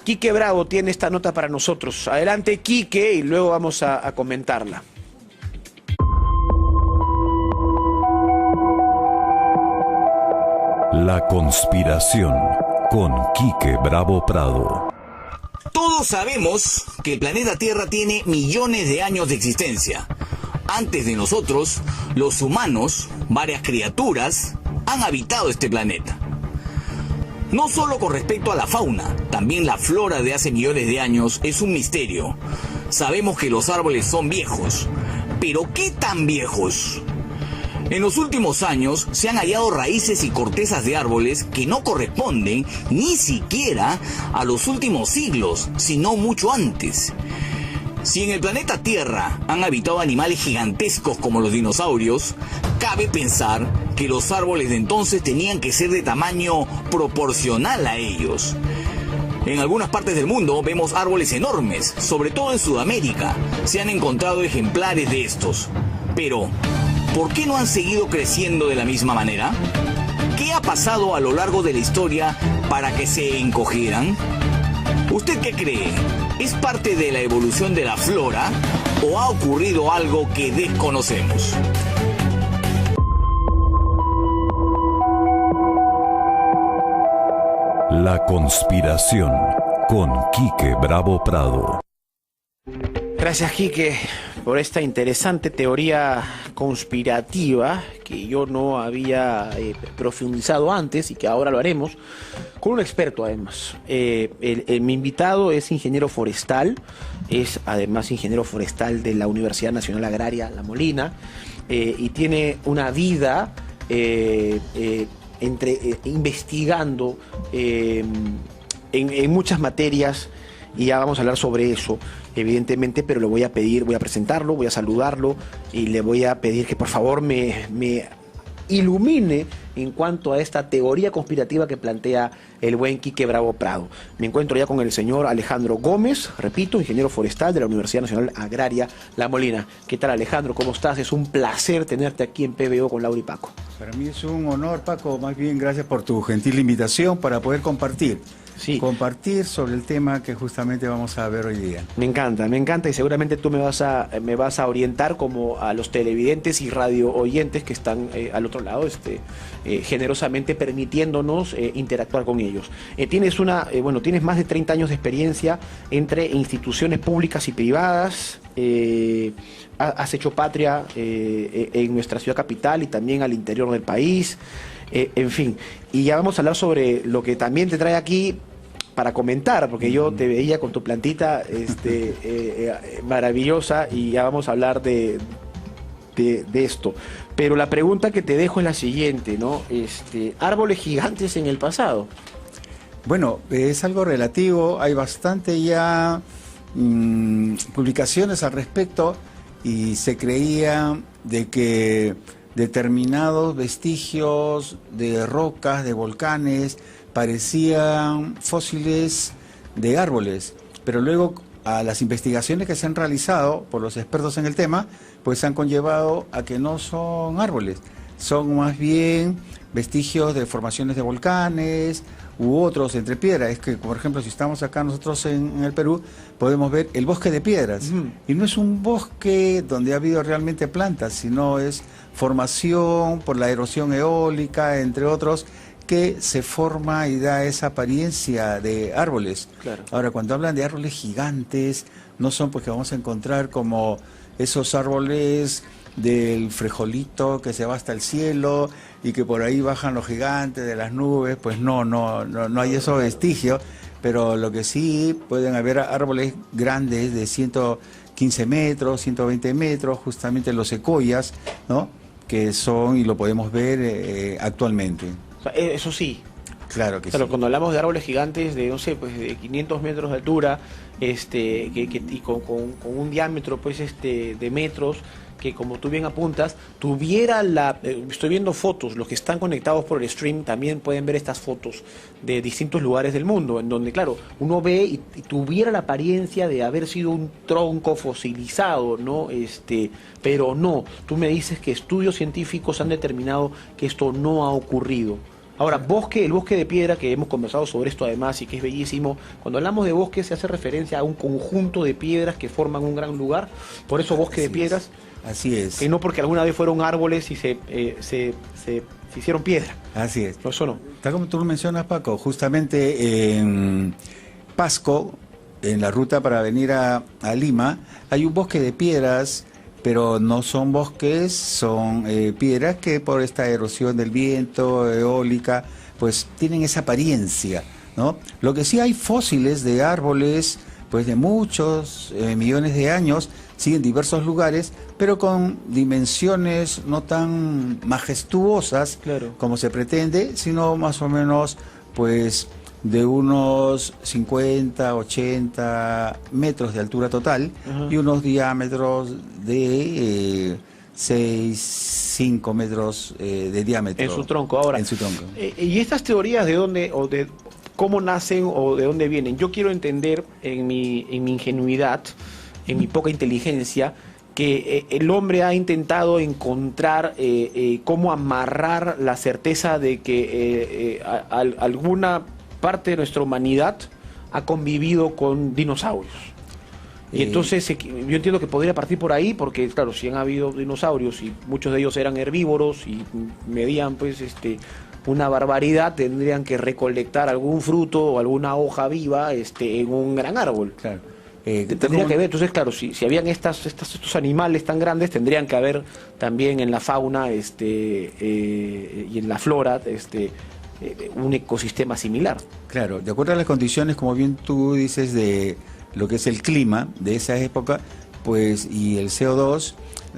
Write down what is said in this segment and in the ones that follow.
Quique Bravo tiene esta nota para nosotros. Adelante, Quique, y luego vamos a comentarla. La conspiración con Quique Bravo Prado. Todos sabemos que el planeta Tierra tiene millones de años de existencia. Antes de nosotros, los humanos, varias criaturas, han habitado este planeta. No solo con respecto a la fauna, también la flora de hace millones de años es un misterio. Sabemos que los árboles son viejos, pero ¿qué tan viejos? En los últimos años se han hallado raíces y cortezas de árboles que no corresponden ni siquiera a los últimos siglos, sino mucho antes. Si en el planeta Tierra han habitado animales gigantescos como los dinosaurios, cabe pensar que los árboles de entonces tenían que ser de tamaño proporcional a ellos. En algunas partes del mundo vemos árboles enormes, sobre todo en Sudamérica. Se han encontrado ejemplares de estos. Pero, ¿por qué no han seguido creciendo de la misma manera? ¿Qué ha pasado a lo largo de la historia para que se encogieran? ¿Usted qué cree? ¿Es parte de la evolución de la flora o ha ocurrido algo que desconocemos? La conspiración con Quique Bravo Prado. Gracias, Quique, por esta interesante teoría conspirativa que yo no había profundizado antes y que ahora lo haremos con un experto además. Mi invitado es ingeniero forestal, es además ingeniero forestal de la Universidad Nacional Agraria La Molina y tiene una vida investigando en muchas materias. Y ya vamos a hablar sobre eso, evidentemente, pero le voy a pedir, voy a presentarlo, voy a saludarlo y le voy a pedir que por favor me ilumine en cuanto a esta teoría conspirativa que plantea el buen Quique Bravo Prado. Me encuentro ya con el señor Alejandro Gómez, repito, ingeniero forestal de la Universidad Nacional Agraria La Molina. ¿Qué tal, Alejandro? ¿Cómo estás? Es un placer tenerte aquí en PBO con Laura y Paco. Para mí es un honor, Paco, más bien gracias por tu gentil invitación para poder compartir. Sí. Compartir sobre el tema que justamente vamos a ver hoy día. Me encanta y seguramente tú me vas a orientar como a los televidentes y radio oyentes que están al otro lado, generosamente permitiéndonos interactuar con ellos. Tienes más de 30 años de experiencia entre instituciones públicas y privadas. Has hecho patria en nuestra ciudad capital y también al interior del país. En fin, y ya vamos a hablar sobre lo que también te trae aquí para comentar, porque yo te veía con tu plantita maravillosa y ya vamos a hablar de esto. Pero la pregunta que te dejo es la siguiente, ¿no? Árboles gigantes en el pasado. Bueno, es algo relativo, hay bastante ya publicaciones al respecto y se creía de que determinados vestigios de rocas, de volcanes, parecían fósiles de árboles, pero luego a las investigaciones que se han realizado por los expertos en el tema, pues han conllevado a que no son árboles, son más bien vestigios de formaciones de volcanes u otros entre piedras. Es que, por ejemplo, si estamos acá nosotros en el Perú, podemos ver el bosque de piedras. Y no es un bosque donde ha habido realmente plantas, sino es formación por la erosión eólica, entre otros, que se forma y da esa apariencia de árboles. Claro. Ahora, cuando hablan de árboles gigantes, no son porque vamos a encontrar como esos árboles del frijolito que se va hasta el cielo y que por ahí bajan los gigantes de las nubes, pues no hay esos vestigios, pero lo que sí pueden haber árboles grandes de 115 metros, 120 metros, justamente los secoyas, ¿no? Que son, y lo podemos ver actualmente. Eso sí. Claro que Claro, sí. cuando hablamos de árboles gigantes de, no sé, pues de 500 metros de altura, y con un diámetro, pues, de metros, que como tú bien apuntas, tuviera estoy viendo fotos, los que están conectados por el stream también pueden ver estas fotos de distintos lugares del mundo, en donde, claro, uno ve y tuviera la apariencia de haber sido un tronco fosilizado, ¿no? Pero no, tú me dices que estudios científicos han determinado que esto no ha ocurrido. Ahora, bosque, el bosque de piedra, que hemos conversado sobre esto además y que es bellísimo, cuando hablamos de bosque se hace referencia a un conjunto de piedras que forman un gran lugar, por eso bosque de piedras, Así es. que no porque alguna vez fueron árboles y se hicieron piedra. Así es. No, eso no. Tal como tú lo mencionas, Paco, justamente en Pasco, en la ruta para venir a Lima, hay un bosque de piedras, pero no son bosques, son piedras que por esta erosión del viento, eólica, pues tienen esa apariencia, ¿no? Lo que sí hay fósiles de árboles, pues de muchos millones de años, sí, en diversos lugares, pero con dimensiones no tan majestuosas Claro. como se pretende, sino más o menos, pues, de unos 50, 80 metros de altura total. Ajá. Y unos diámetros de 6, 5 metros de diámetro. En su tronco. Ahora, En su tronco. ¿y estas teorías de dónde o de cómo nacen o de dónde vienen? Yo quiero entender en mi ingenuidad, en mi poca inteligencia, que el hombre ha intentado encontrar cómo amarrar la certeza de que alguna parte de nuestra humanidad ha convivido con dinosaurios. Y entonces yo entiendo que podría partir por ahí, porque claro, si han habido dinosaurios y muchos de ellos eran herbívoros y medían pues una barbaridad, tendrían que recolectar algún fruto o alguna hoja viva en un gran árbol. Claro. Tendría que ver, entonces claro, si habían estos animales tan grandes, tendrían que haber también en la fauna y en la flora un ecosistema similar. Claro, de acuerdo a las condiciones, como bien tú dices, de lo que es el clima de esa época, pues, y el CO2,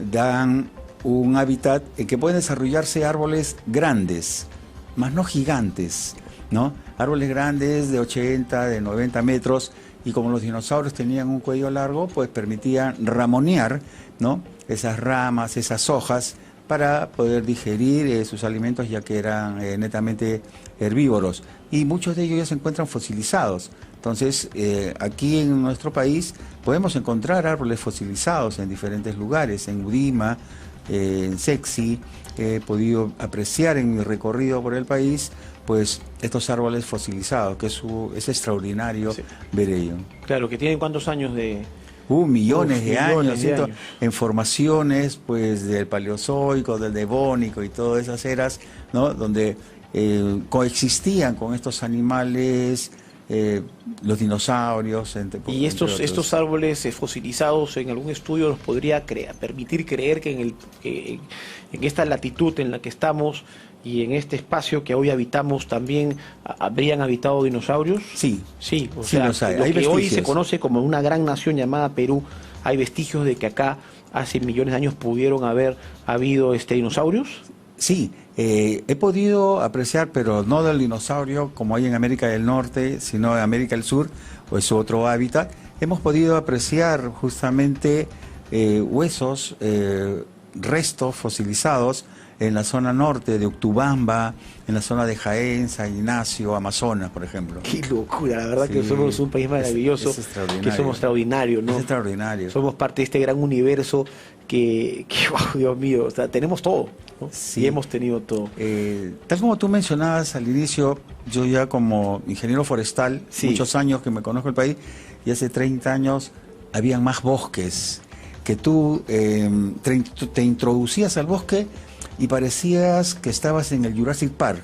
dan un hábitat en que pueden desarrollarse árboles grandes, más no gigantes, ¿no? Árboles grandes de 80, de 90 metros, y como los dinosaurios tenían un cuello largo, pues permitían ramonear, ¿no?, esas ramas, esas hojas, para poder digerir sus alimentos, ya que eran netamente herbívoros. Y muchos de ellos ya se encuentran fosilizados. Entonces, aquí en nuestro país podemos encontrar árboles fosilizados en diferentes lugares, en Udima, en Sexi. He podido apreciar en mi recorrido por el país, pues, estos árboles fosilizados, que es extraordinario Sí. ver ello. Claro, que tienen cuántos años de... Millones de millones años, de ¿cierto? años. En formaciones, pues, del Paleozoico, del Devónico y todas esas eras, ¿no?, donde coexistían con estos animales, los dinosaurios. Y estos árboles fosilizados en algún estudio nos podría permitir creer que en esta latitud en la que estamos y en este espacio que hoy habitamos también habrían habitado dinosaurios. Sí, Sí, o sí sea, los hay. lo Hay que hoy vestigios. se conoce como una gran nación llamada Perú, hay vestigios de que acá hace millones de años pudieron haber habido dinosaurios. Sí, he podido apreciar, pero no del dinosaurio como hay en América del Norte, sino en América del Sur, o es otro hábitat. Hemos podido apreciar justamente huesos, restos fosilizados en la zona norte de Uctubamba, en la zona de Jaén, San Ignacio, Amazonas, por ejemplo. Qué locura, la verdad Sí, que somos un país maravilloso, es extraordinario. que somos extraordinarios, ¿no? Es extraordinario. Somos parte de este gran universo que wow, Dios mío, o sea, tenemos todo, ¿no? Sí. Y hemos tenido todo. Tal como tú mencionabas al inicio, yo ya como ingeniero forestal, Sí. muchos años que me conozco el país, y hace 30 años habían más bosques, que tú te introducías al bosque y parecías que estabas en el Jurassic Park.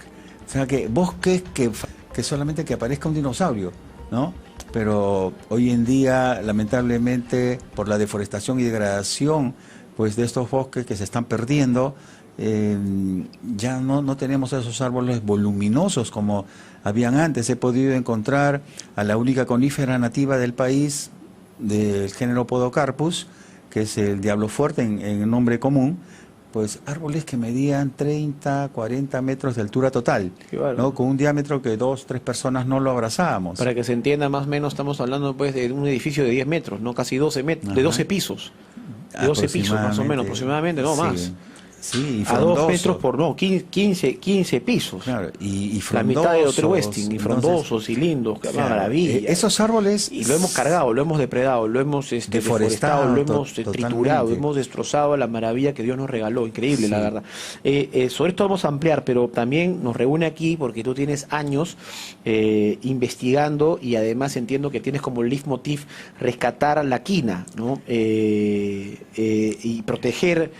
O sea, que bosques que solamente que aparezca un dinosaurio, ¿no? Pero hoy en día, lamentablemente, por la deforestación y degradación, pues, de estos bosques que se están perdiendo, ya no tenemos esos árboles voluminosos como habían antes. He podido encontrar a la única conífera nativa del país, del género Podocarpus, que es el diablo fuerte en nombre común, pues árboles que medían 30, 40 metros de altura total, Qué bárbaro. ¿no?, con un diámetro que 2, 3 personas no lo abrazábamos. Para que se entienda más o menos, estamos hablando pues de un edificio de 10 metros, ¿no? Casi 12 metros, de Ajá. 12 pisos. De 12 pisos más o menos, aproximadamente, no Sí. más. Sí, y a 2 frondoso. metros por 15 pisos. Claro, y la mitad de Hotel frondosos. Westin, y frondosos y lindos, que Claro, maravilla. esos árboles... Y lo hemos cargado, lo hemos depredado, lo hemos deforestado, lo hemos triturado, totalmente. hemos destrozado la maravilla que Dios nos regaló. Increíble, Sí. la verdad. Sobre esto vamos a ampliar, pero también nos reúne aquí porque tú tienes años investigando y además entiendo que tienes como leitmotiv rescatar la quina, ¿no? Y proteger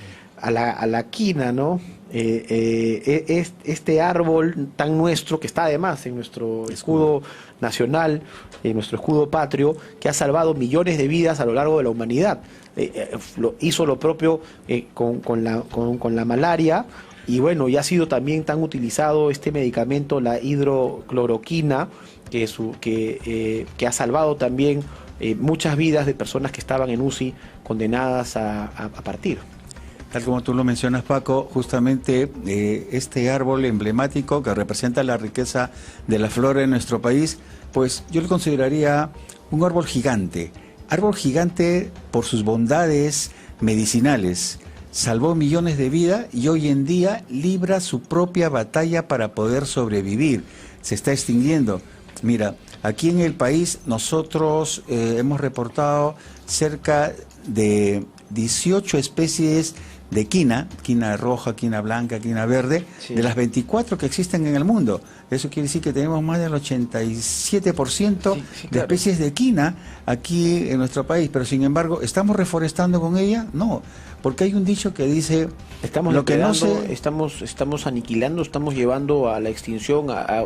a la quina, ¿no? Este árbol tan nuestro que está además en nuestro escudo nacional, en nuestro escudo patrio, que ha salvado millones de vidas a lo largo de la humanidad. Hizo lo propio con la malaria. Y bueno, y ha sido también tan utilizado este medicamento, la hidrocloroquina, que ha salvado también muchas vidas de personas que estaban en UCI condenadas a partir. Tal como tú lo mencionas, Paco, justamente este árbol emblemático que representa la riqueza de la flora en nuestro país, pues yo lo consideraría un árbol gigante. Árbol gigante por sus bondades medicinales. Salvó millones de vidas y hoy en día libra su propia batalla para poder sobrevivir. Se está extinguiendo. Mira, aquí en el país nosotros hemos reportado cerca de 18 especies de quina roja, quina blanca, quina verde, Sí. de las 24 que existen en el mundo. Eso quiere decir que tenemos más del 87% Sí, de claro. especies de quina aquí en nuestro país, pero sin embargo, ¿estamos reforestando con ella? No, porque hay un dicho que dice, Estamos lo que no depredando, se... estamos aniquilando, estamos llevando a la extinción a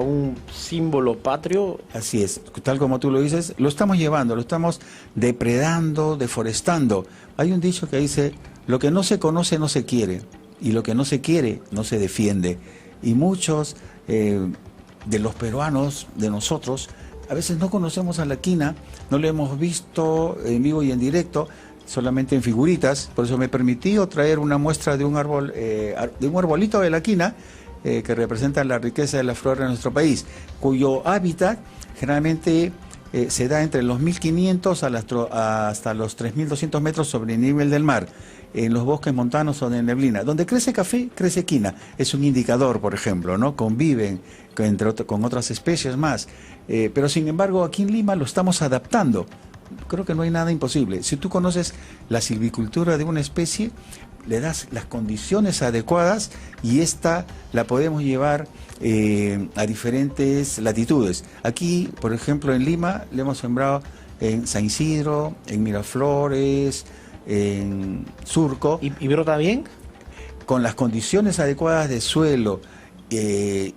un símbolo patrio. Así es, tal como tú lo dices, lo estamos llevando, lo estamos depredando, deforestando. Hay un dicho que dice, lo que no se conoce no se quiere, y lo que no se quiere no se defiende. Y muchos de los peruanos, de nosotros, a veces no conocemos a la quina, no lo hemos visto en vivo y en directo, solamente en figuritas. Por eso me permití traer una muestra de un árbol, de un arbolito de la quina, que representa la riqueza de la flora de nuestro país, cuyo hábitat generalmente se da entre los 1500 hasta los 3200 metros sobre el nivel del mar, en los bosques montanos o de neblina. Donde crece café, crece quina. Es un indicador, por ejemplo, ¿no? Conviven con otras especies más. Pero sin embargo, aquí en Lima lo estamos adaptando. Creo que no hay nada imposible. Si tú conoces la silvicultura de una especie, le das las condiciones adecuadas y esta la podemos llevar a diferentes latitudes. Aquí, por ejemplo, en Lima, le hemos sembrado en San Isidro, en Miraflores, en Surco, ¿Y brota bien? con las condiciones adecuadas de suelo,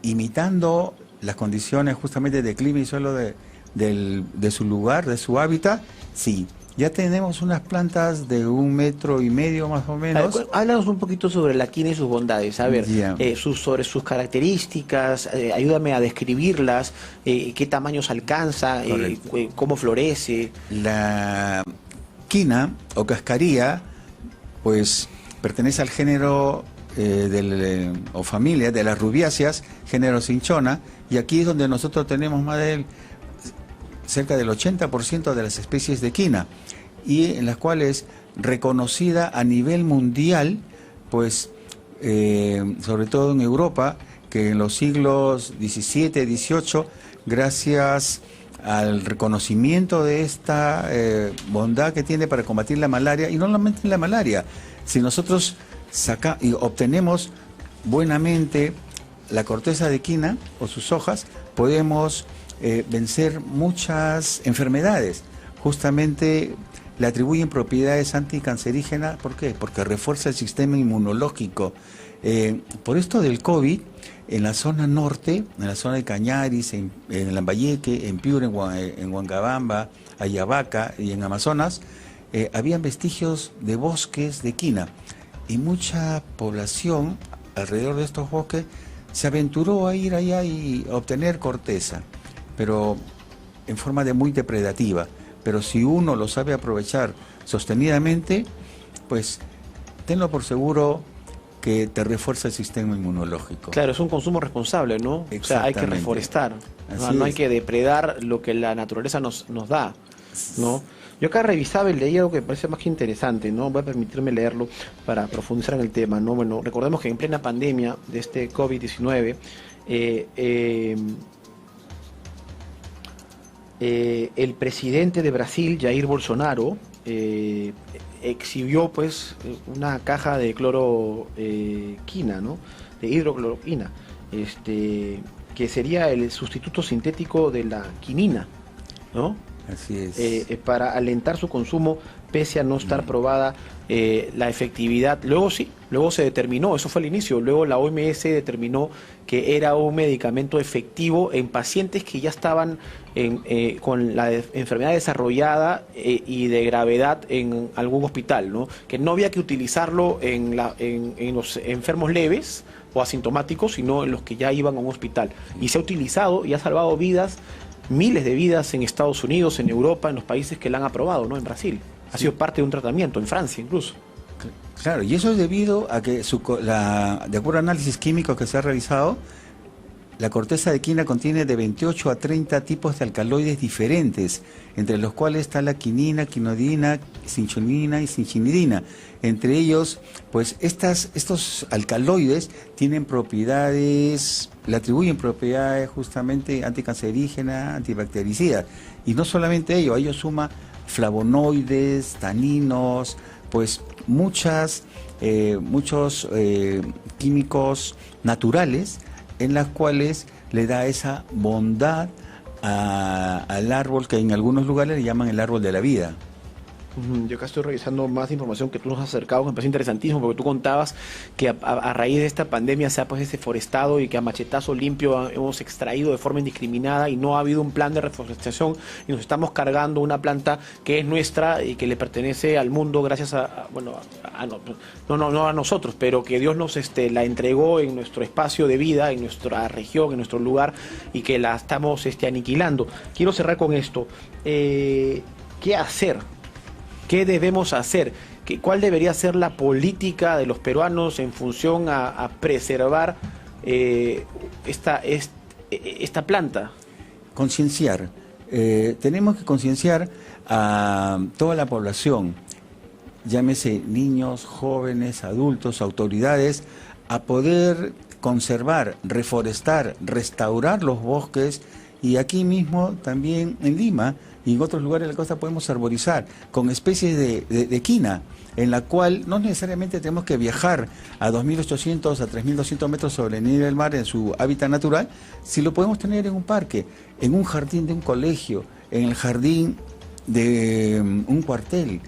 imitando las condiciones justamente de clima y suelo de su lugar, de su hábitat, sí. Ya tenemos unas plantas de 1,5 metros más o menos. Háblanos un poquito sobre la quina y sus bondades. A ver, Ya. sobre sus características, ayúdame a describirlas, qué tamaños alcanza, cómo florece. La quina o cascaría, pues pertenece al género o familia de las rubiáceas, género cinchona, y aquí es donde nosotros tenemos más de cerca del 80% de las especies de quina, y en las cuales reconocida a nivel mundial, pues sobre todo en Europa, que en los siglos XVII, XVIII, gracias al reconocimiento de esta bondad que tiene para combatir la malaria, y no solamente la malaria, si nosotros obtenemos buenamente la corteza de quina o sus hojas, podemos vencer muchas enfermedades. Justamente le atribuyen propiedades anticancerígenas. ¿Por qué? Porque refuerza el sistema inmunológico. Por esto del COVID, en la zona norte, en la zona de Cañaris, en Lambayeque, en Piura, en Huancabamba, Ayabaca y en Amazonas, habían vestigios de bosques de quina. Y mucha población alrededor de estos bosques se aventuró a ir allá y a obtener corteza, pero en forma muy depredativa. Pero si uno lo sabe aprovechar sostenidamente, pues tenlo por seguro que te refuerza el sistema inmunológico. Claro, es un consumo responsable, ¿no? O sea, hay que reforestar, no hay que depredar lo que la naturaleza nos da, ¿no? Yo acá revisaba y leí algo que me parece más que interesante, ¿no? Voy a permitirme leerlo para profundizar en el tema, ¿no? Bueno, recordemos que en plena pandemia de este COVID-19, el presidente de Brasil, Jair Bolsonaro, exhibió pues una caja de cloroquina, ¿no? De hidrocloroquina, que sería el sustituto sintético de la quinina, ¿no? Así es. Para alentar su consumo pese a no estar probada la efectividad. Luego sí, luego se determinó, eso fue el inicio, luego la OMS determinó que era un medicamento efectivo en pacientes que ya estaban con la enfermedad desarrollada y de gravedad en algún hospital, ¿no? Que no había que utilizarlo en los enfermos leves o asintomáticos, sino en los que ya iban a un hospital. Y se ha utilizado y ha salvado vidas, miles de vidas en Estados Unidos, en Europa, en los países que la han aprobado, ¿no? En Brasil. Ha sido parte de un tratamiento, en Francia incluso. Claro, y eso es debido a que de acuerdo a análisis químicos que se ha realizado, la corteza de quina contiene de 28 a 30 tipos de alcaloides diferentes, entre los cuales está la quinina, quinodina, cinchonina y cinchinidina. Entre ellos, pues estos alcaloides tienen propiedades, le atribuyen propiedades justamente anticancerígenas, antibactericidas. Y no solamente ello, a ello suma flavonoides, taninos, pues muchos químicos naturales en las cuales le da esa bondad al árbol que en algunos lugares le llaman el árbol de la vida. Yo acá estoy revisando más información que tú nos has acercado, que me parece interesantísimo, porque tú contabas que a raíz de esta pandemia se ha pues deforestado y que a machetazo limpio hemos extraído de forma indiscriminada y no ha habido un plan de reforestación y nos estamos cargando una planta que es nuestra y que le pertenece al mundo gracias no a nosotros, pero que Dios nos la entregó en nuestro espacio de vida, en nuestra región, en nuestro lugar, y que la estamos aniquilando. Quiero cerrar con esto. ¿Qué hacer? ¿Qué debemos hacer? ¿Cuál debería ser la política de los peruanos en función a preservar esta planta? Concienciar. Tenemos que concienciar a toda la población, llámese niños, jóvenes, adultos, autoridades, a poder conservar, reforestar, restaurar los bosques, y aquí mismo también en Lima y en otros lugares de la costa podemos arborizar con especies de quina, en la cual no necesariamente tenemos que viajar a 2.800 a 3.200 metros sobre el nivel del mar en su hábitat natural, si lo podemos tener en un parque, en un jardín de un colegio, en el jardín de un cuartel,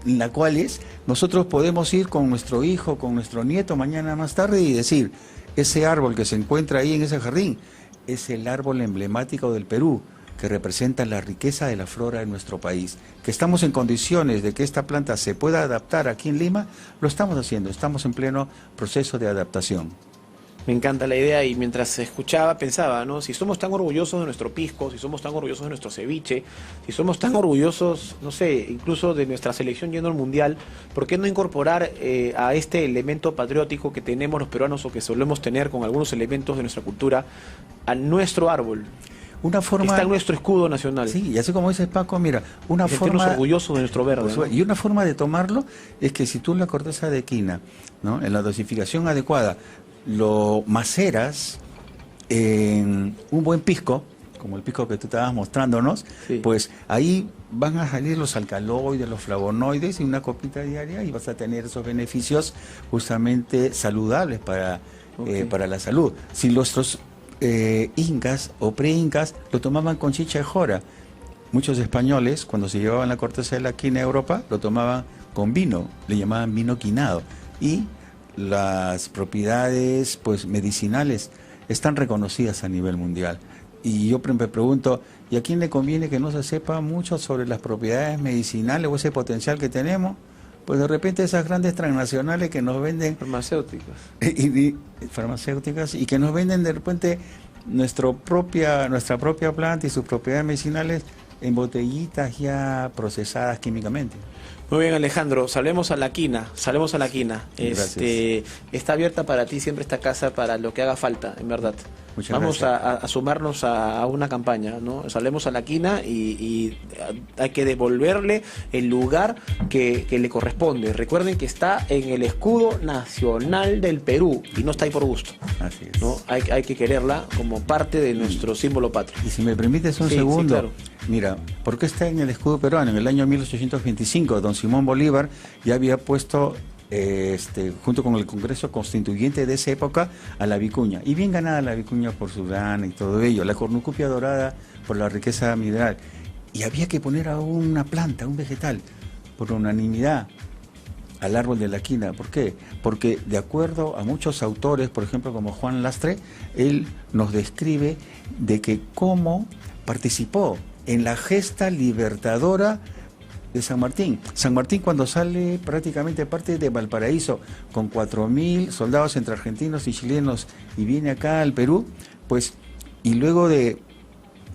en la cual nosotros podemos ir con nuestro hijo, con nuestro nieto mañana más tarde y decir, ese árbol que se encuentra ahí en ese jardín es el árbol emblemático del Perú, que representa la riqueza de la flora de nuestro país. Que estamos en condiciones de que esta planta se pueda adaptar aquí en Lima, lo estamos haciendo, estamos en pleno proceso de adaptación. Me encanta la idea, y mientras escuchaba pensaba, ¿no? Si somos tan orgullosos de nuestro pisco, si somos tan orgullosos de nuestro ceviche, si somos tan orgullosos, no sé, incluso de nuestra selección yendo al mundial, ¿por qué no incorporar a este elemento patriótico que tenemos los peruanos o que solemos tener con algunos elementos de nuestra cultura a nuestro árbol? Una forma, está en nuestro escudo nacional. Sí, y así como dices Paco, mira, una forma orgullosos de nuestro verde, ¿no? Y una forma de tomarlo es que si tú la corteza de quina, ¿no?, en la dosificación adecuada, lo maceras en un buen pisco, como el pisco que tú estabas mostrándonos, sí, pues ahí van a salir los alcaloides, los flavonoides, y una copita diaria y vas a tener esos beneficios justamente saludables para la salud. Si nuestros incas o pre-incas lo tomaban con chicha de jora, muchos españoles cuando se llevaban la corteza de la quina a Europa lo tomaban con vino, le llamaban vino quinado, y las propiedades pues medicinales están reconocidas a nivel mundial. Y yo me pregunto, ¿y a quién le conviene que no se sepa mucho sobre las propiedades medicinales o ese potencial que tenemos? Pues de repente esas grandes transnacionales que nos venden farmacéuticas y que nos venden de repente nuestra propia planta y sus propiedades medicinales en botellitas ya procesadas químicamente. Muy bien, Alejandro, salvemos a la quina, salvemos a la quina. Está abierta para ti siempre esta casa para lo que haga falta, en verdad. Muchas Vamos gracias. a sumarnos a una campaña, ¿no? Salvemos a la quina y hay que devolverle el lugar que le corresponde. Recuerden que está en el escudo nacional del Perú y no está ahí por gusto, Así es. ¿no? Hay que quererla como parte de nuestro símbolo patrio. Y si me permites un Sí, segundo, sí, claro. Mira, ¿por qué está en el escudo peruano? En el año 1825, don Simón Bolívar ya había puesto, junto con el Congreso Constituyente de esa época, a la vicuña. Y bien ganada la vicuña por su grana y todo ello. La cornucopia dorada por la riqueza mineral. Y había que poner a una planta, un vegetal, por unanimidad, al árbol de la quina. ¿Por qué? Porque de acuerdo a muchos autores, por ejemplo como Juan Lastre, él nos describe de que cómo participó en la gesta libertadora de San Martín. San Martín, cuando sale, prácticamente parte de Valparaíso con 4.000 soldados entre argentinos y chilenos y viene acá al Perú, pues, y luego de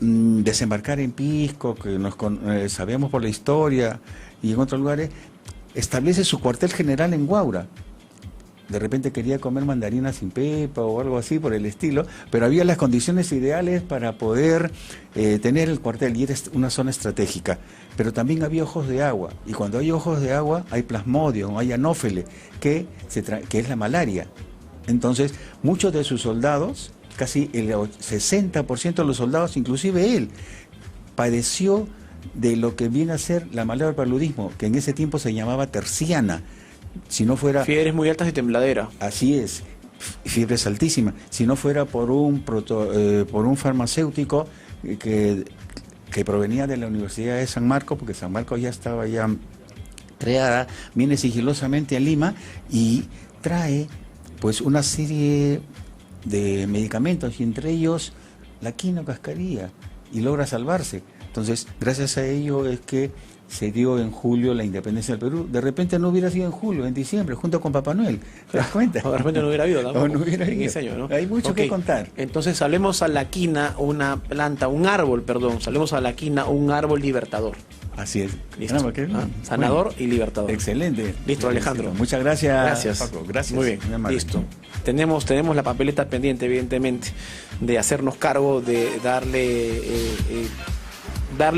desembarcar en Pisco, que sabemos por la historia, y en otros lugares, establece su cuartel general en Huaura. De repente quería comer mandarinas sin pepa o algo así por el estilo, pero había las condiciones ideales para poder tener el cuartel, y era una zona estratégica. Pero también había ojos de agua, y cuando hay ojos de agua hay plasmodium, hay anófele, que es la malaria. Entonces, muchos de sus soldados, casi el 60% de los soldados, inclusive él, padeció de lo que viene a ser la malaria del paludismo, que en ese tiempo se llamaba terciana. Si no fuera... Fiebres muy altas y tembladera. Así es, fiebres altísimas. Si no fuera por un farmacéutico que provenía de la Universidad de San Marcos, porque San Marcos ya estaba creada, viene sigilosamente a Lima y trae pues una serie de medicamentos, y entre ellos la quina cascarilla, y logra salvarse. Entonces, gracias a ello es que se dio en julio la independencia del Perú. De repente no hubiera sido en julio, en diciembre, junto con Papá Noel. ¿Te das cuenta? O de repente no hubiera habido tampoco. O no hubiera en habido. ese año, ¿no? Hay mucho que contar. Entonces salvemos a la quina una planta, un árbol, perdón, salvemos a la quina un árbol libertador. Así es. Listo. Caramba, qué bien. Sanador Bueno, y libertador. excelente. Listo, Alejandro. Muchas gracias. Gracias. Paco. Gracias. Muy bien. Muy amable. Listo. Tenemos la papeleta pendiente, evidentemente, de hacernos cargo de darle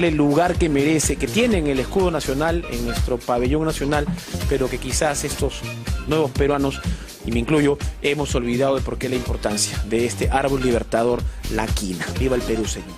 el lugar que merece, que tiene en el escudo nacional, en nuestro pabellón nacional, pero que quizás estos nuevos peruanos, y me incluyo, hemos olvidado de por qué la importancia de este árbol libertador, la quina. ¡Viva el Perú, señores!